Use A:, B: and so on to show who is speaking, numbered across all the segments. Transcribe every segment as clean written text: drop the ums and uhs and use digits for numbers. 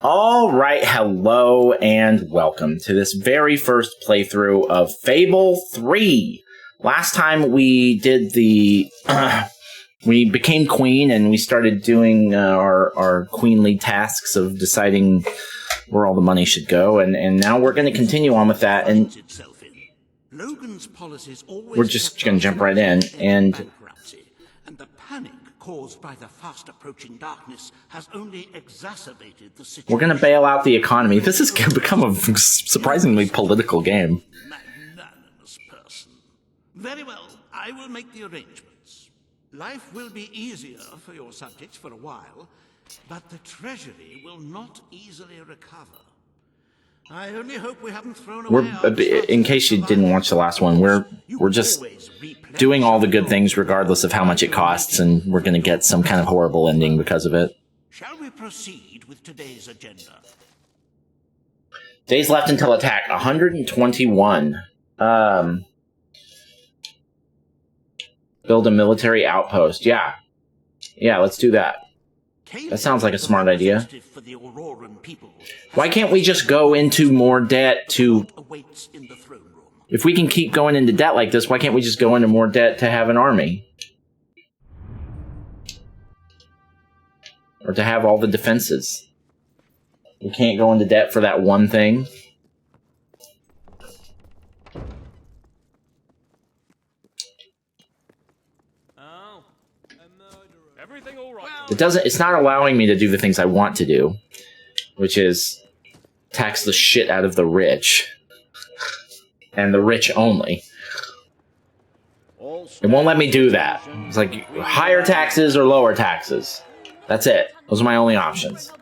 A: All right, hello and welcome to this very first playthrough of Fable 3. Last time we did the... we became queen and we started doing our queenly tasks of deciding where all the money should go, and now we're going to continue on with that, and we're just going to jump right in, and
B: the panic caused by the fast-approaching darkness has only exacerbated the situation.
A: We're going to bail out the economy. This has become a surprisingly political game.
B: Magnanimous person. Very well, I will make the arrangements. Life will be easier for your subjects for a while, but the treasury will not easily recover. I only hope we haven't thrown away
A: in case you didn't watch the last one, we're just doing all the good things regardless of how much it costs, and we're going to get some kind of horrible ending because of it.
B: Shall we proceed with today's agenda?
A: Days left until attack, 121. Build a military outpost. Yeah, let's do that. That sounds like a smart idea. Why can't we just go into more debt to... If we can keep going into debt like this, why can't we just go into more debt to have an army? Or to have all the defenses? We can't go into debt for that one thing? It's not allowing me to do the things I want to do, which is tax the shit out of the rich. And the rich only. It won't let me do that. It's like higher taxes or lower taxes. That's it. Those are my only options.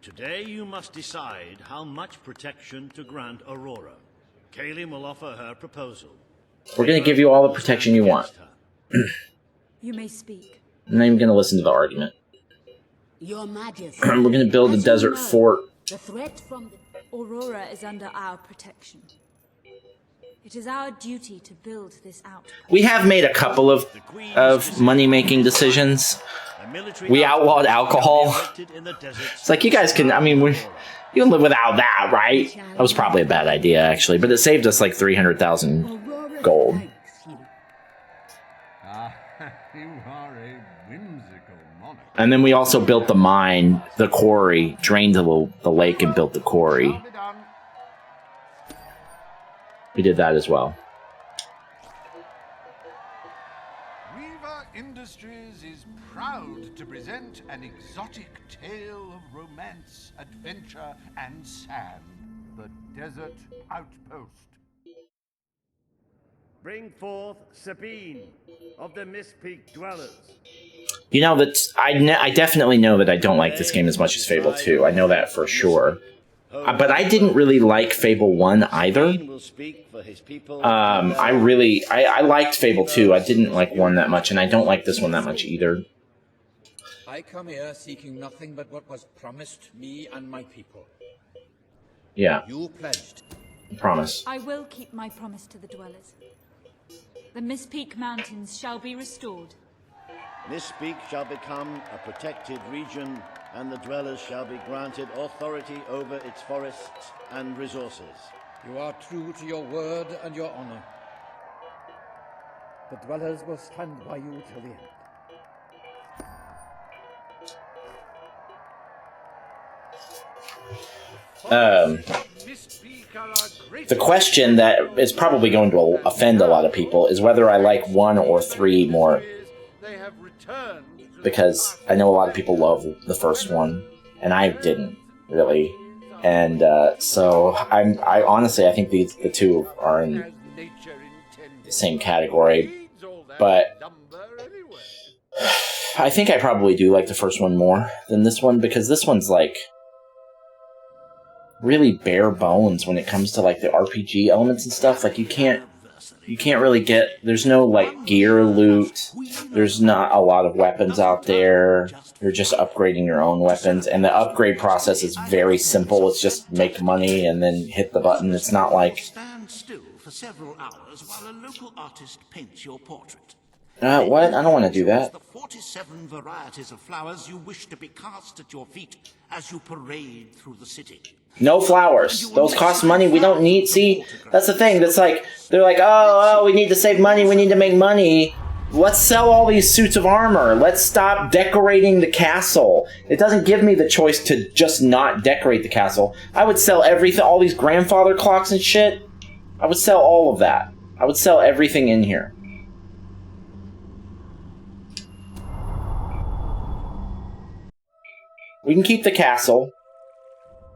C: Today you must decide how much protection to grant Aurora. Kaylin will offer her proposal.
A: We're going to give you all the protection you want.
D: You may speak.
A: I'm not even going to listen to the argument.
D: Your Majesty.
A: We're going to build a desert fort.
D: The threat from Aurora is under our protection. It is our duty to build this out.
A: We have made a couple of money-making decisions. We outlawed alcohol. It's like, you guys can, I mean, you can live without that, right? That was probably a bad idea, actually, but it saved us like 300,000 gold. And then we also built the mine, the quarry, drained the lake and built the quarry. We did that as well.
E: Weaver Industries is proud to present an exotic tale of romance, adventure, and sand. The Desert Outpost.
C: Bring forth Sabine of the Mist Peak Dwellers.
A: You know, that I definitely know that I don't like this game as much as Fable 2. I know that for sure. But I didn't really like Fable 1 either. I liked Fable 2. I didn't like 1 that much, and I don't like this one that much either.
F: I come here seeking nothing but what was promised me and my people.
A: Yeah.
F: You pledged.
A: Promise.
D: I will keep my promise to the dwellers. The Mist Peak Mountains shall be restored.
C: Mist Peak shall become a protected region, and the dwellers shall be granted authority over its forests and resources.
F: You are true to your word and your honor. The dwellers will stand by you till the end.
A: The question that is probably going to offend a lot of people is whether I like 1 or 3 more. Because I know a lot of people love the first one, and I didn't, really. And so I honestly, I think the two are in the same category. But I think I probably do like the first one more than this one, because this one's like really bare bones when it comes to like the RPG elements and stuff. Like you can't really get, there's no like gear loot, there's not a lot of weapons out there, you're just upgrading your own weapons, and the upgrade process is very simple. It's just make money and then hit the button. It's not like...
B: Stand still for several hours while a local artist paints your portrait.
A: What? I don't want to do that.
B: The 47 varieties of flowers you wish to be cast at your feet as you parade through the city.
A: No flowers. Those cost money. We don't need... See, that's the thing. That's like... They're like, oh, we need to save money. We need to make money. Let's sell all these suits of armor. Let's stop decorating the castle. It doesn't give me the choice to just not decorate the castle. I would sell everything, all these grandfather clocks and shit. I would sell all of that. I would sell everything in here. We can keep the castle.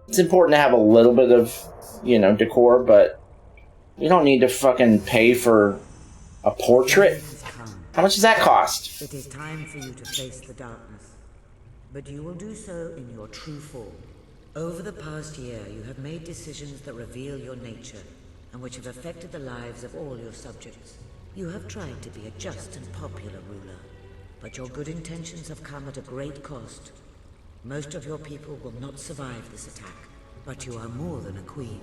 A: It's important to have a little bit of, you know, decor, but we don't need to fucking pay for a portrait. How much does that cost?
G: It is time for you to face the darkness, but you will do so in your true form. Over the past year, you have made decisions that reveal your nature, and which have affected the lives of all your subjects. You have tried to be a just and popular ruler, but your good intentions have come at a great cost. Most of your people will not survive this attack, but you are more than a queen.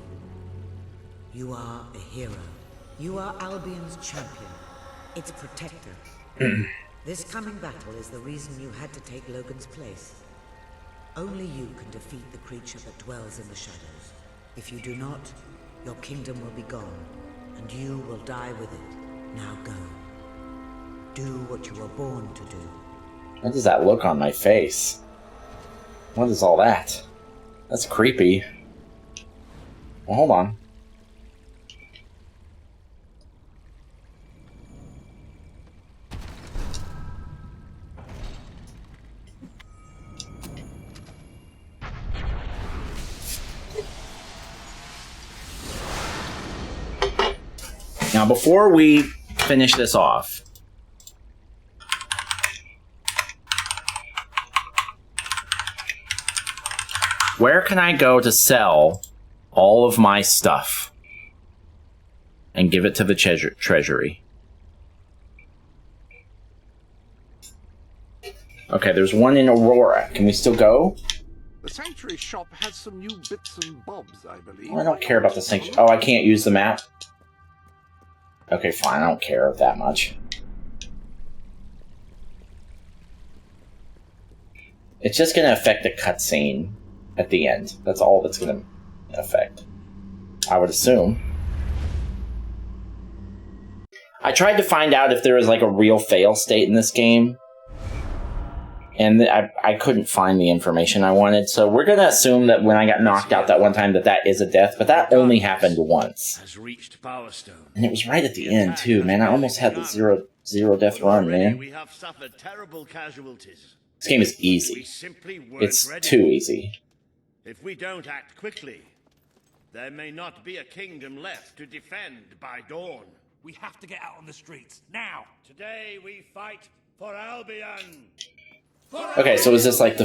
G: You are a hero. You are Albion's champion, its protector. This coming battle is the reason you had to take Logan's place. Only you can defeat the creature that dwells in the shadows. If you do not, your kingdom will be gone, and you will die with it. Now go. Do what you were born to do.
A: What does that look on my face? What is all that? That's creepy. Well, hold on. Now, before we finish this off, where can I go to sell all of my stuff and give it to the treasury? Okay, there's one in Aurora. Can we still go?
H: The Sanctuary shop has some new bits and bobs, I believe.
A: Oh, I don't care about the Sanctuary. Oh, I can't use the map? Okay, fine. I don't care that much. It's just going to affect the cutscene at the end. That's all that's going to affect, I would assume. I tried to find out if there was like a real fail state in this game, and I couldn't find the information I wanted, so we're going to assume that when I got knocked out that one time that is a death, but that only happened once. And it was right at the end, too, man. I almost had the zero death run, man.
C: We have suffered terrible casualties.
A: This game is easy. It's too easy.
C: If we don't act quickly, there may not be a kingdom left to defend by dawn.
I: We have to get out on the streets, now!
C: Today we fight for Albion!
A: Okay, so is this like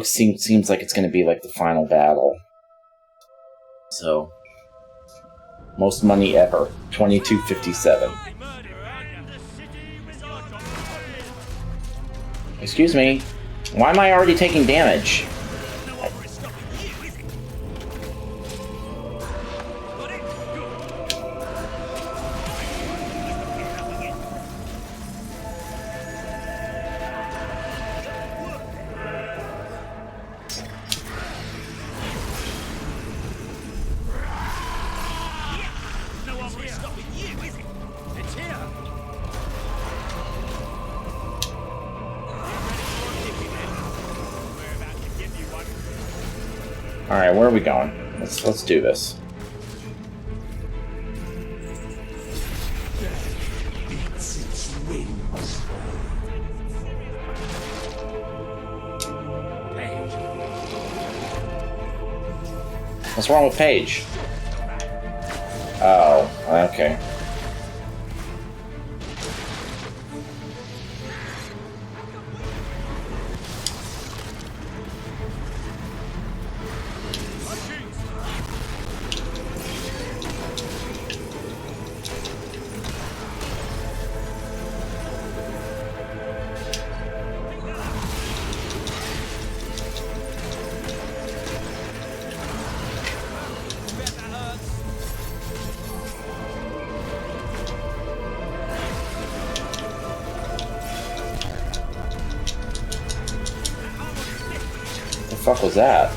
A: seems like it's going to be like the final battle. So, most money ever, $22.57. Excuse me, why am I already taking damage? Alright, where are we going? Let's do this. What's wrong with Paige? Oh, okay. The fuck was that?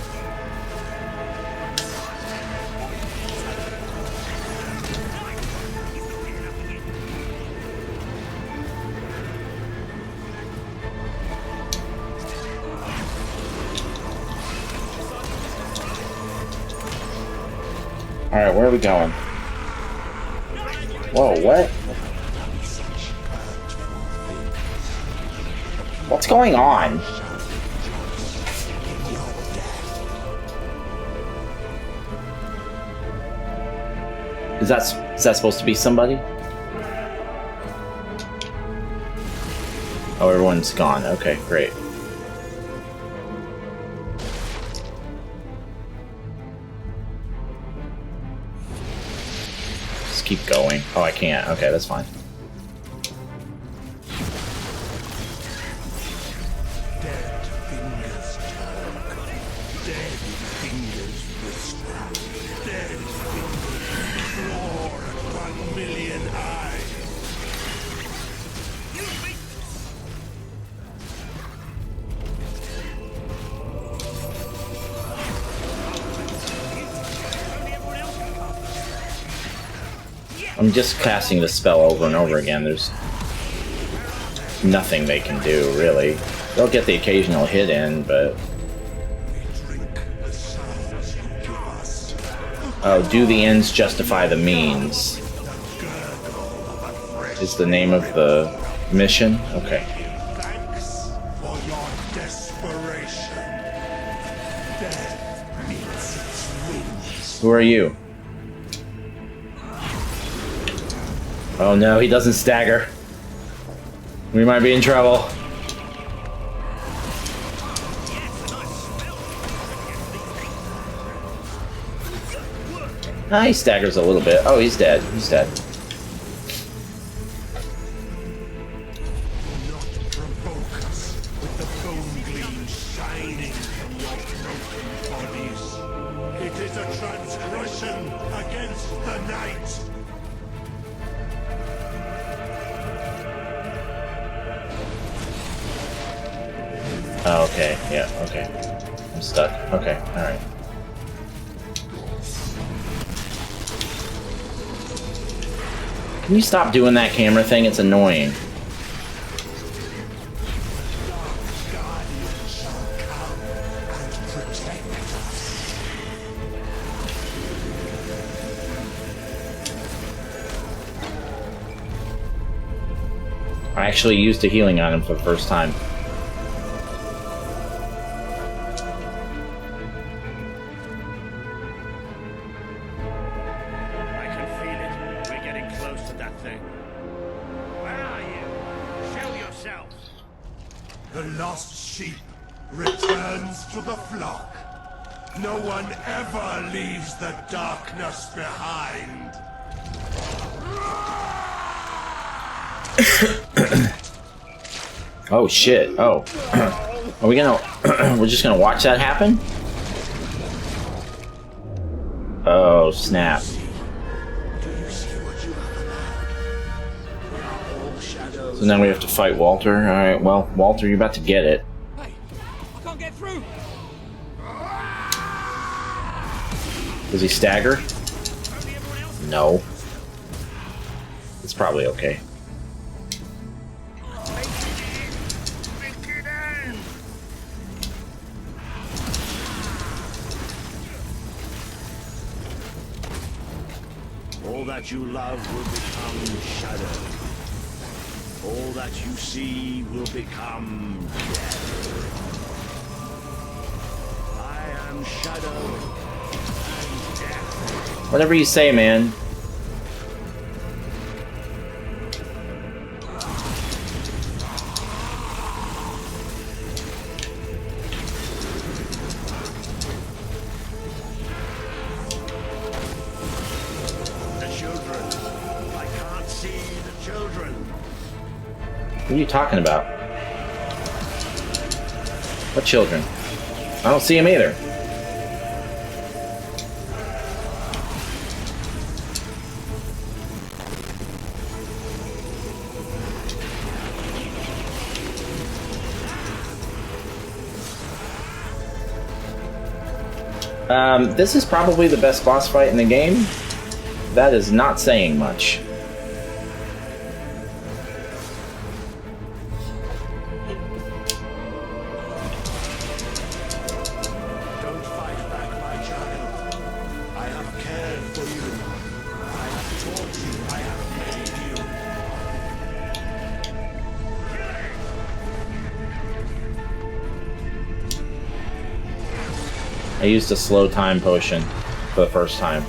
A: Alright, where are we going? Whoa, what? What's going on? Is that supposed to be somebody? Oh, everyone's gone. Okay, great. Just keep going. Oh, I can't. Okay, that's fine. I'm just casting the spell over and over again. There's nothing they can do, really. They'll get the occasional hit in, but... Oh, do the ends justify the means? Is the name of the mission? Okay.
J: Thanks for your desperation. Death meets its wings.
A: Who are you? Oh no, he doesn't stagger. We might be in trouble. Ah, he staggers a little bit. Oh, he's dead. He's dead.
J: It is a transgression against the night.
A: Oh, okay. Yeah, okay. I'm stuck. Okay, alright. Can you stop doing that camera thing? It's annoying. I actually used a healing on him for the first time.
B: I can feel it. We're getting close to that thing. Where are you? Show yourself.
J: The lost sheep returns to the flock. No one ever leaves the darkness behind.
A: Oh shit. Oh. Are we gonna... we're just gonna watch that happen? Oh, snap. So now we have to fight Walter. Alright, well, Walter, you're about to get it.
I: Hey, I can't get through.
A: Does he stagger? No. It's probably okay.
C: All that you love will become shadow. All that you see will become death. I am shadow and death.
A: Whatever you say, man. What are you talking about? What children? I don't see them either. This is probably the best boss fight in the game. That is not saying much.
J: Don't fight back, my child. I have cared for you. I have taught you. I have made you.
A: I used a slow time potion for the first time.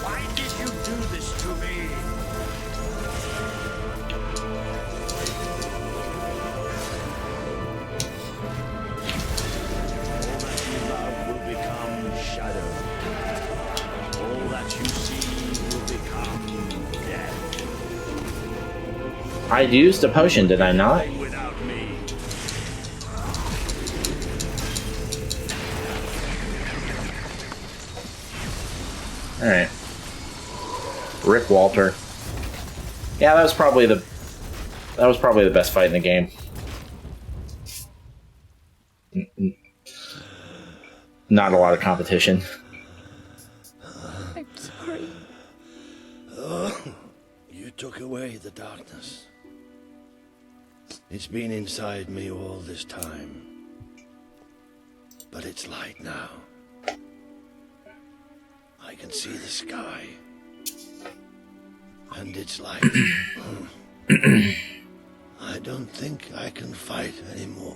J: Why did you do this to me? All that you love will become shadow. All that you see will become death.
A: I used a potion, did I not?
J: Without me.
A: Alright. Rip Walter. Yeah, that was probably the best fight in the game. Not a lot of competition.
D: I'm sorry.
C: You took away the darkness. It's been inside me all this time. But it's light now. I can see the sky. And it's light. I don't think I can fight anymore.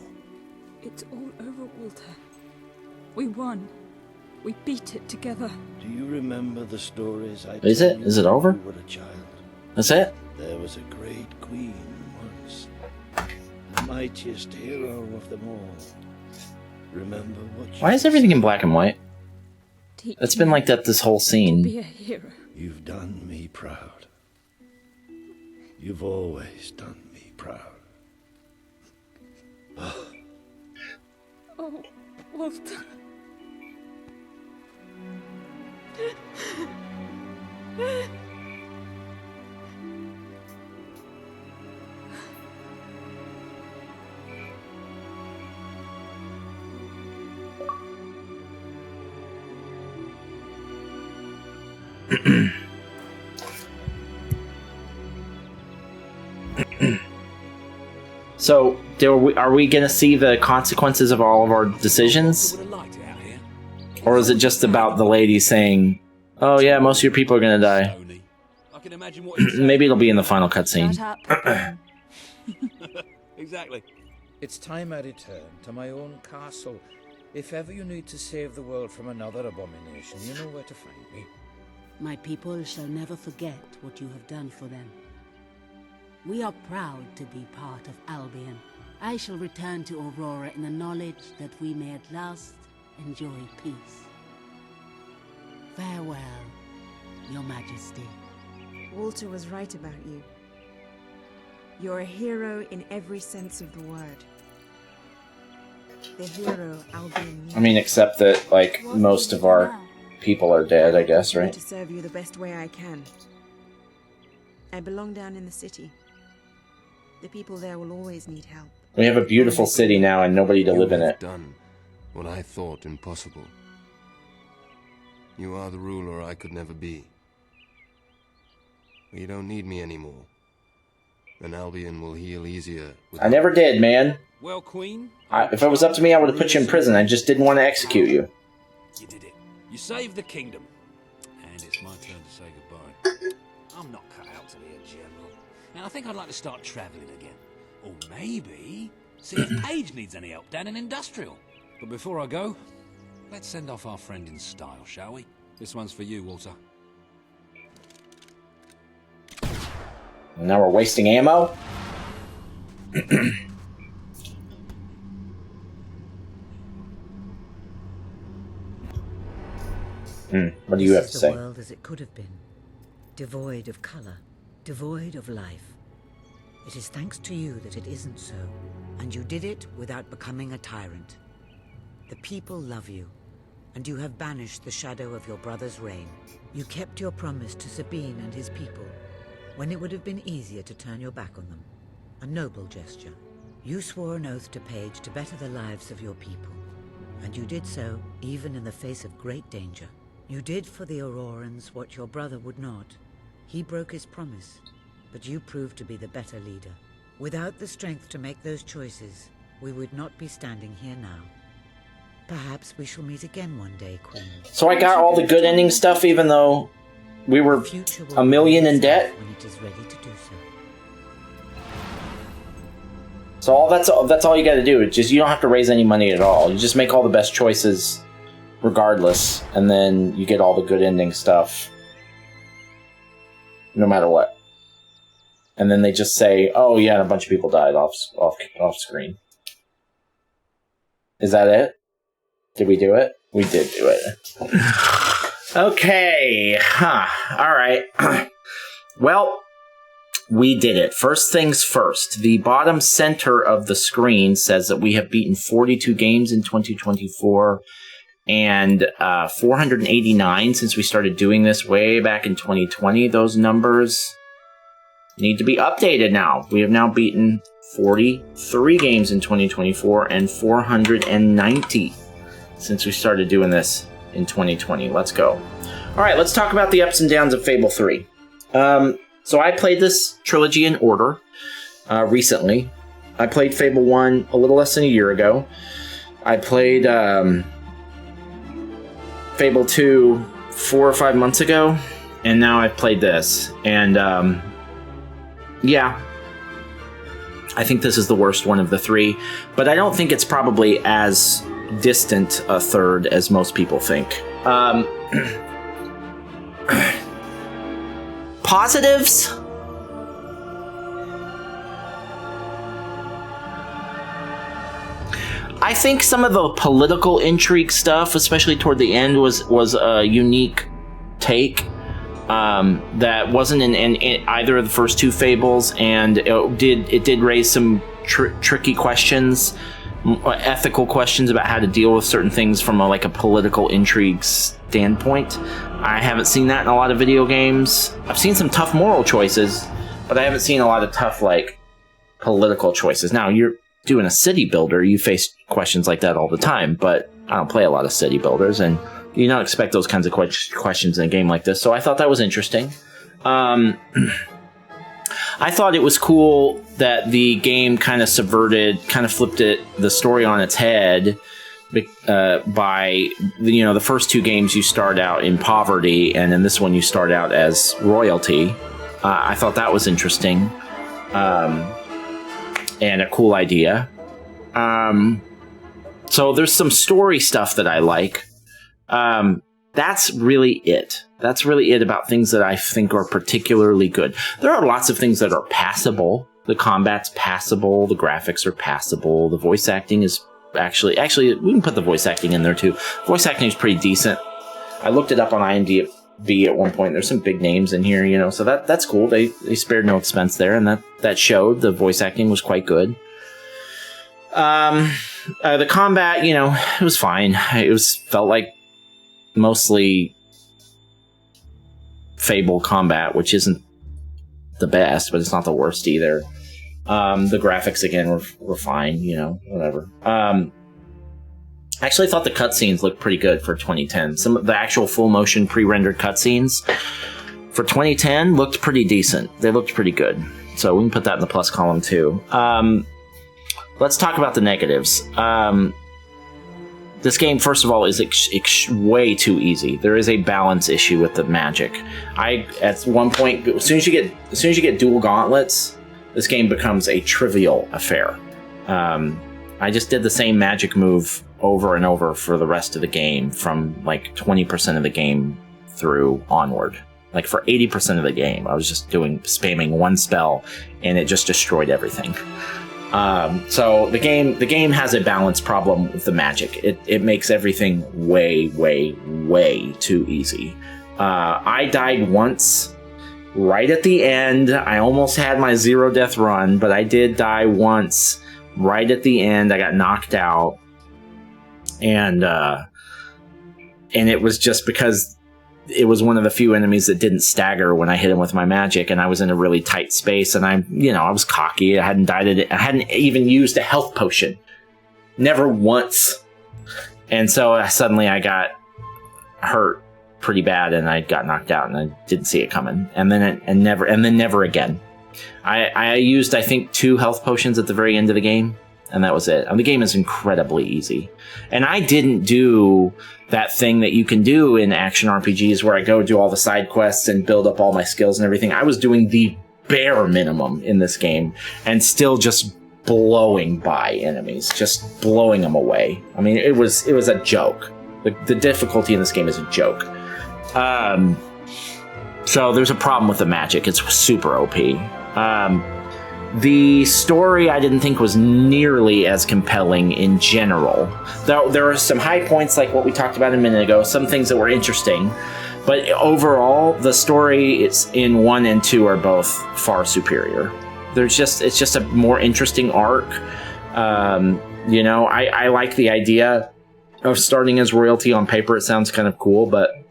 D: It's all over, Walter. We won. We beat it together.
C: Do you remember the stories I
A: Is
C: told
A: it?
C: you
A: Is it over?
C: when you were a child?
A: That's it?
C: There was a great queen once, the mightiest hero of them all. Remember what you
A: Why is everything in black and white?
D: Teach
A: It's been
D: me
A: like that this whole
D: to
A: scene.
D: be a hero.
C: You've done me proud. You've always done me proud.
D: Oh, Walter.
A: So, are we going to see the consequences of all of our decisions? Or is it just about the lady saying, oh yeah, most of your people are going to die?
I: I can imagine what
A: Maybe it'll be in the final cutscene.
D: Shut up.
I: Exactly.
F: It's time I return to my own castle. If ever you need to save the world from another abomination, you know where to find me.
K: My people shall never forget what you have done for them. We are proud to be part of Albion. I shall return to Aurora in the knowledge that we may at last enjoy peace. Farewell, Your Majesty.
L: Walter was right about you. You're a hero in every sense of the word. The hero Albion needs.
A: I mean, except that, like, most of our people are dead, I guess, right?
L: To serve you the best way I can. I belong down in the city. The people there will always need help.
A: We have a beautiful city now and nobody to live in it.
M: Done what I thought impossible. You are the ruler I could never be. You don't need me anymore. And Albion will heal easier.
A: I never did, man.
I: Well, Queen.
A: If it was up to me, I would have put you in prison. I just didn't want to execute you.
I: You did it. You saved the kingdom. And it's my turn to say goodbye. I'm not cut out to be a general. And I think I'd like to start travelling again. Or maybe see if Paige needs any help down in Industrial. But before I go, let's send off our friend in style, shall we? This one's for you, Walter.
A: Now we're wasting ammo? What do you have to say?
G: The world as it could have been, devoid of color, devoid of life. It is thanks to you that it isn't so, and you did it without becoming a tyrant. The people love you, and you have banished the shadow of your brother's reign. You kept your promise to Sabine and his people, when it would have been easier to turn your back on them. A noble gesture. You swore an oath to Paige to better the lives of your people, and you did so even in the face of great danger. You did for the Aurorans what your brother would not. He broke his promise, but you proved to be the better leader. Without the strength to make those choices, we would not be standing here now. Perhaps we shall meet again one day, Queen.
A: So I got all the good ending stuff, even though we were $1 million in debt.
G: When it is ready to do so.
A: So that's all you got to do. It's just, you don't have to raise any money at all. You just make all the best choices, regardless, and then you get all the good ending stuff, no matter what. And then they just say, "Oh yeah, and a bunch of people died off screen." Is that it? Did we do it? We did do it. Okay. All right. Well, we did it. First things first. The bottom center of the screen says that we have beaten 42 games in 2024 and 489 since we started doing this way back in 2020. Those numbers need to be updated now. We have now beaten 43 games in 2024 and 490 since we started doing this in 2020. Let's go. All right, let's talk about the ups and downs of Fable 3. So I played this trilogy in order recently. I played Fable 1 a little less than a year ago. I played Fable 2 4 or 5 months ago, and now I've played this. And yeah, I think this is the worst one of the three, but I don't think it's probably as distant a third as most people think. Positives? I think some of the political intrigue stuff, especially toward the end, was a unique take that wasn't in either of the first two Fables, and it did raise some tricky questions, ethical questions about how to deal with certain things from a political intrigue standpoint. I haven't seen that in a lot of video games. I've seen some tough moral choices, but I haven't seen a lot of tough political choices. Now, you're doing a city builder, you face questions like that all the time, but I don't play a lot of city builders, and you don't expect those kinds of questions in a game like this, so I thought that was interesting. I thought it was cool that the game kind of flipped the story on its head by, the first two games you start out in poverty, and in this one you start out as royalty. I thought that was interesting. And a cool idea. So there's some story stuff that I like. That's really it. That's really it about things that I think are particularly good. There are lots of things that are passable. The combat's passable. The graphics are passable. The voice acting is actually, we can put the voice acting in there too. Voice acting is pretty decent. I looked it up on IMDb at one point. There's some big names in here, so that's cool. They spared no expense there, and that showed. The voice acting was quite good. The combat, it was fine. It felt like mostly Fable combat, which isn't the best, but it's not the worst either. The graphics again were fine, whatever. I actually thought the cutscenes looked pretty good for 2010. Some of the actual full motion pre-rendered cutscenes for 2010 looked pretty decent. They looked pretty good. So we can put that in the plus column too. Let's talk about the negatives. This game, first of all, is way too easy. There is a balance issue with the magic. At one point, as soon as you get dual gauntlets, this game becomes a trivial affair. I just did the same magic move over and over for the rest of the game, from 20% of the game through onward. For 80% of the game, I was just spamming one spell, and it just destroyed everything. So the game has a balance problem with the magic. It makes everything way, way, way too easy. I died once, right at the end. I almost had my 0 death run, but I did die once, right at the end. I got knocked out, and it was just because it was one of the few enemies that didn't stagger when I hit him with my magic, and I was in a really tight space, and I was cocky. I hadn't died at it. I hadn't even used a health potion. Never once. And so suddenly I got hurt pretty bad, and I got knocked out, and I didn't see it coming. And then never again. I used, I think, 2 health potions at the very end of the game, and that was it. And the game is incredibly easy. And I didn't do that thing that you can do in action RPGs where I go do all the side quests and build up all my skills and everything. I was doing the bare minimum in this game and still just blowing by enemies, just blowing them away. I mean, it was a joke. The difficulty in this game is a joke. So there's a problem with the magic. It's super OP. The story I didn't think was nearly as compelling in general. Though there are some high points like what we talked about a minute ago, some things that were interesting. But overall, the story in 1 and 2 are both far superior. It's just a more interesting arc. I like the idea of starting as royalty on paper. It sounds kind of cool, but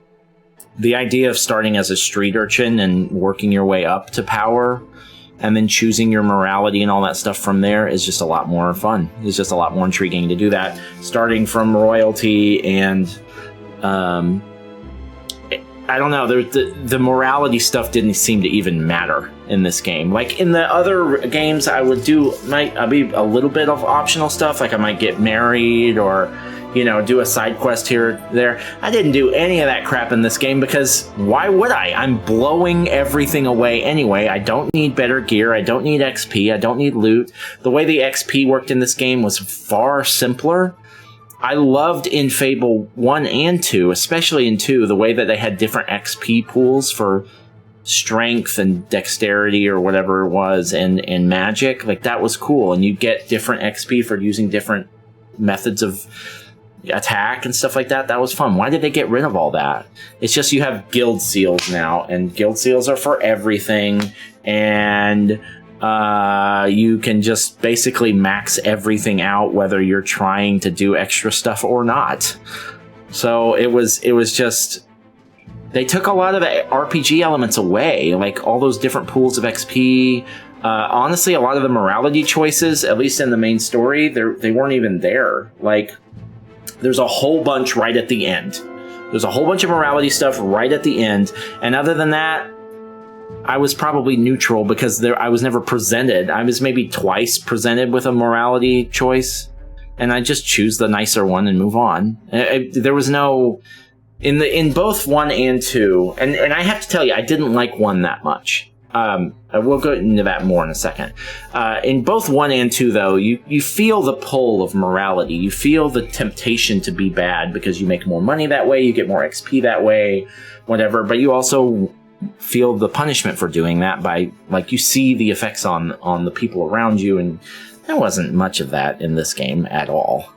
A: the idea of starting as a street urchin and working your way up to power and then choosing your morality and all that stuff from there is just a lot more fun. It's just a lot more intriguing to do that. Starting from royalty and, I don't know, the morality stuff didn't seem to even matter in this game. Like in the other games, I'd be a little bit of optional stuff, like I might get married or, do a side quest here or there. I didn't do any of that crap in this game because why would I? I'm blowing everything away anyway. I don't need better gear. I don't need XP. I don't need loot. The way the XP worked in this game was far simpler. I loved in Fable 1 and 2, especially in 2, the way that they had different XP pools for strength and dexterity or whatever it was and magic. Like, that was cool. And you get different XP for using different methods of attack and stuff like that. That was fun. Why did they get rid of all that? It's just you have guild seals now, and guild seals are for everything, and you can just basically max everything out whether you're trying to do extra stuff or not. So it was just, they took a lot of the RPG elements away, like all those different pools of XP. Honestly, a lot of the morality choices, at least in the main story, they weren't even there. Like, there's a whole bunch right at the end. There's a whole bunch of morality stuff right at the end. And other than that, I was probably neutral because I was never presented. I was maybe twice presented with a morality choice, and I just choose the nicer one and move on. There was no... In both 1 and 2, and I have to tell you, I didn't like 1 that much. We'll go into that more in a second. In both 1 and 2, though, you feel the pull of morality. You feel the temptation to be bad because you make more money that way, you get more XP that way, whatever. But you also feel the punishment for doing that by, like, you see the effects on the people around you, and there wasn't much of that in this game at all.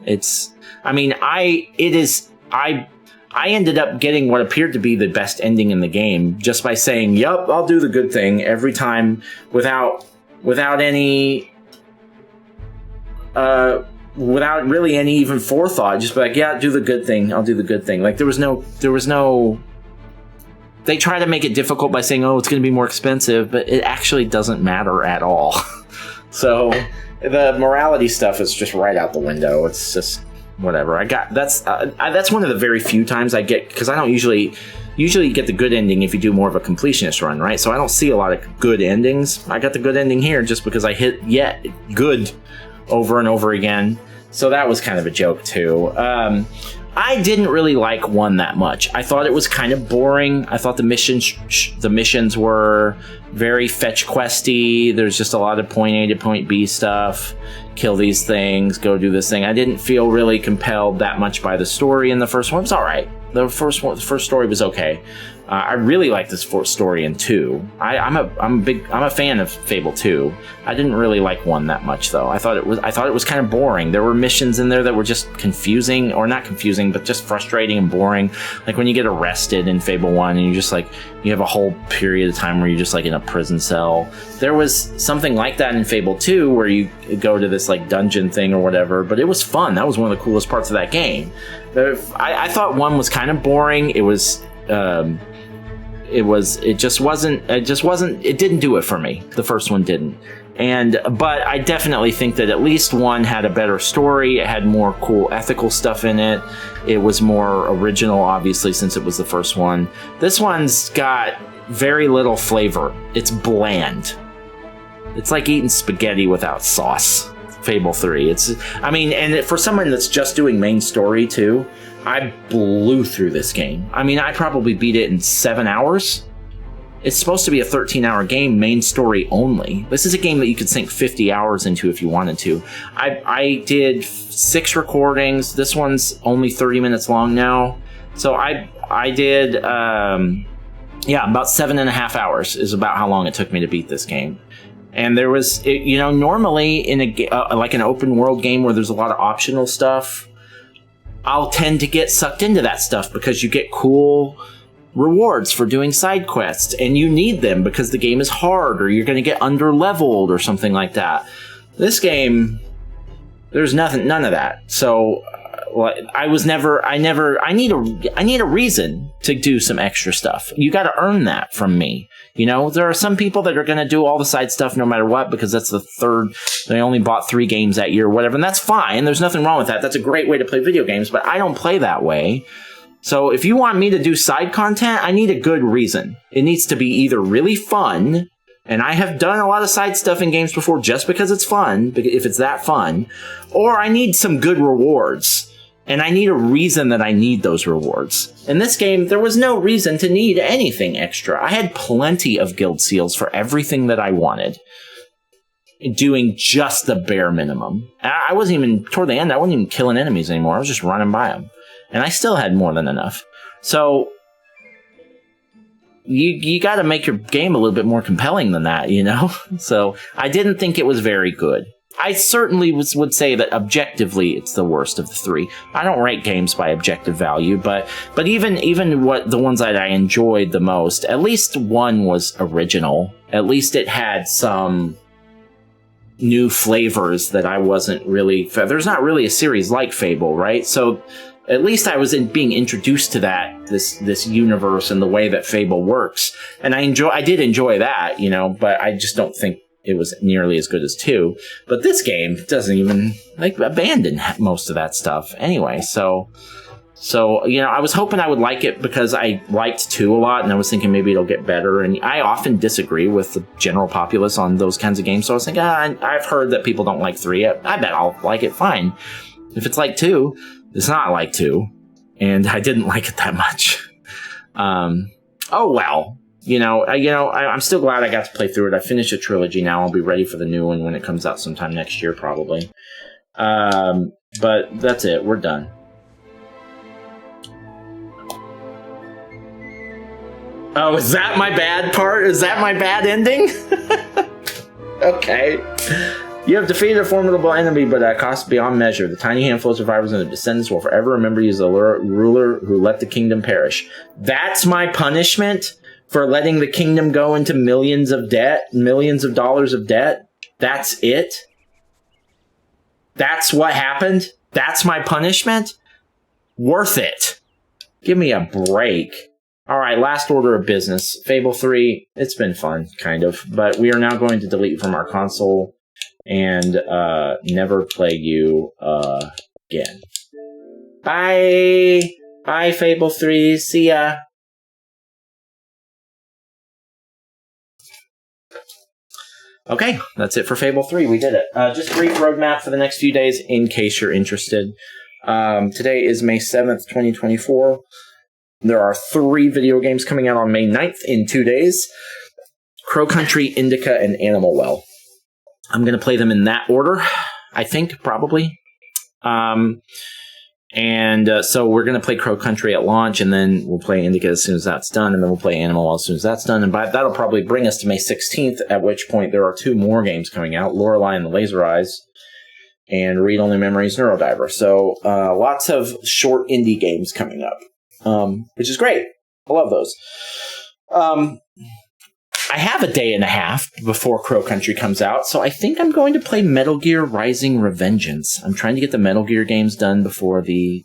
A: I ended up getting what appeared to be the best ending in the game just by saying, "Yup, I'll do the good thing" every time without any without really any even forethought. Just be like, "Yeah, do the good thing. I'll do the good thing." Like there was no. They try to make it difficult by saying, "Oh, it's going to be more expensive," but it actually doesn't matter at all. So the morality stuff is just right out the window. It's just whatever. That's one of the very few times I get, because I don't usually get the good ending if you do more of a completionist run, right? So I don't see a lot of good endings. I got the good ending here just because I hit good over and over again. So that was kind of a joke too. I didn't really like 1 that much. I thought it was kind of boring. I thought the missions were very fetch questy. There's just a lot of point A to point B stuff. Kill these things, go do this thing. I didn't feel really compelled that much by the story in the first one. It was all right. The first story was okay. I really like this story in 2. I'm a fan of Fable 2. I didn't really like 1 that much though. I thought it was kind of boring. There were missions in there that were just confusing, or not confusing, but just frustrating and boring. Like when you get arrested in Fable 1 and you just like, you have a whole period of time where you're just like in a prison cell. There was something like that in Fable 2 where you go to this like dungeon thing or whatever, but it was fun. That was one of the coolest parts of that game. I thought 1 was kind of boring. It didn't do it for me. The first one didn't. But I definitely think that at least 1 had a better story. It had more cool ethical stuff in it. It was more original, obviously, since it was the first one. This one's got very little flavor. It's bland. It's like eating spaghetti without sauce. Fable 3. And for someone that's just doing main story too, I blew through this game. I mean, I probably beat it in 7 hours. It's supposed to be a 13-hour game, main story only. This is a game that you could sink 50 hours into if you wanted to. I did 6 recordings. This one's only 30 minutes long now. So I did, about 7.5 hours is about how long it took me to beat this game. And there was, normally in like an open world game where there's a lot of optional stuff, I'll tend to get sucked into that stuff because you get cool rewards for doing side quests, and you need them because the game is hard or you're going to get under-leveled or something like that. This game, there's none of that. So I need a reason to do some extra stuff. You got to earn that from me. There are some people that are going to do all the side stuff no matter what because that's the third. They only bought 3 games that year or whatever, and that's fine. There's nothing wrong with that. That's a great way to play video games, but I don't play that way. So if you want me to do side content, I need a good reason. It needs to be either really fun, and I have done a lot of side stuff in games before just because it's fun, if it's that fun, or I need some good rewards. And I need a reason that I need those rewards. In this game, there was no reason to need anything extra. I had plenty of guild seals for everything that I wanted, doing just the bare minimum. I wasn't even, toward the end, I wasn't even killing enemies anymore. I was just running by them. And I still had more than enough. So you got to make your game a little bit more compelling than that, So I didn't think it was very good. I certainly would say that objectively it's the worst of the 3. I don't rate games by objective value, but even what the ones that I enjoyed the most, at least 1 was original. At least it had some new flavors that I wasn't really. There's not really a series like Fable, right? So at least I was being introduced to this universe and the way that Fable works, and I did enjoy that, but I just don't think it was nearly as good as 2. But this game doesn't even abandon most of that stuff anyway. So I was hoping I would like it because I liked 2 a lot, and I was thinking maybe it'll get better. And I often disagree with the general populace on those kinds of games. So I was thinking, I've heard that people don't like 3. I bet I'll like it fine. If it's like 2, it's not like 2, and I didn't like it that much. Oh well. I'm still glad I got to play through it. I finished a trilogy now. I'll be ready for the new one when it comes out sometime next year, probably. But that's it. We're done. Oh, is that my bad part? Is that my bad ending? Okay. You have defeated a formidable enemy, but at a cost beyond measure. The tiny handful of survivors and their descendants will forever remember you as the ruler who let the kingdom perish. That's my punishment? For letting the kingdom go into millions of dollars of debt? That's it? That's what happened? That's my punishment? Worth it. Give me a break. Alright, last order of business. Fable 3, it's been fun, kind of. But we are now going to delete from our console and never play you again. Bye! Bye, Fable 3. See ya! Okay, that's it for Fable 3. We did it. Just a brief roadmap for the next few days in case you're interested. Today is May 7th, 2024. There are 3 video games coming out on May 9th in 2 days. Crow Country, Indica, and Animal Well. I'm going to play them in that order, I think, probably. And so we're going to play Crow Country at launch, and then we'll play Indica as soon as that's done, and then we'll play Animal as soon as that's done. And that'll probably bring us to May 16th, at which point there are 2 more games coming out, Lorelei and the Laser Eyes, and Read Only Memories Neurodiver. So lots of short indie games coming up, which is great. I love those. I have a day and a half before Crow Country comes out, so I think I'm going to play Metal Gear Rising: Revengeance. I'm trying to get the Metal Gear games done before the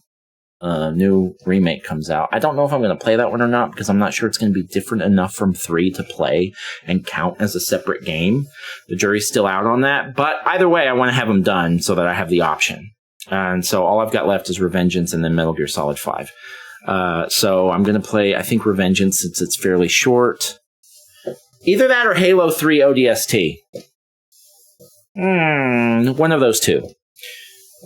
A: new remake comes out. I don't know if I'm going to play that one or not, because I'm not sure it's going to be different enough from 3 to play and count as a separate game. The jury's still out on that, but either way, I want to have them done so that I have the option. And so all I've got left is Revengeance and then Metal Gear Solid 5. So I'm going to play, I think, Revengeance, since it's fairly short. Either that or Halo 3 ODST. One of those 2.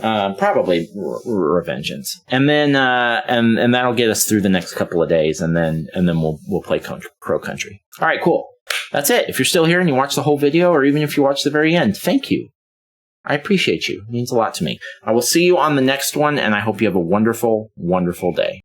A: Probably Revengeance. And then and that'll get us through the next couple of days, and then we'll play Crow Country. All right, cool. That's it. If you're still here and you watch the whole video, or even if you watch the very end, thank you. I appreciate you. It means a lot to me. I will see you on the next one, and I hope you have a wonderful, wonderful day.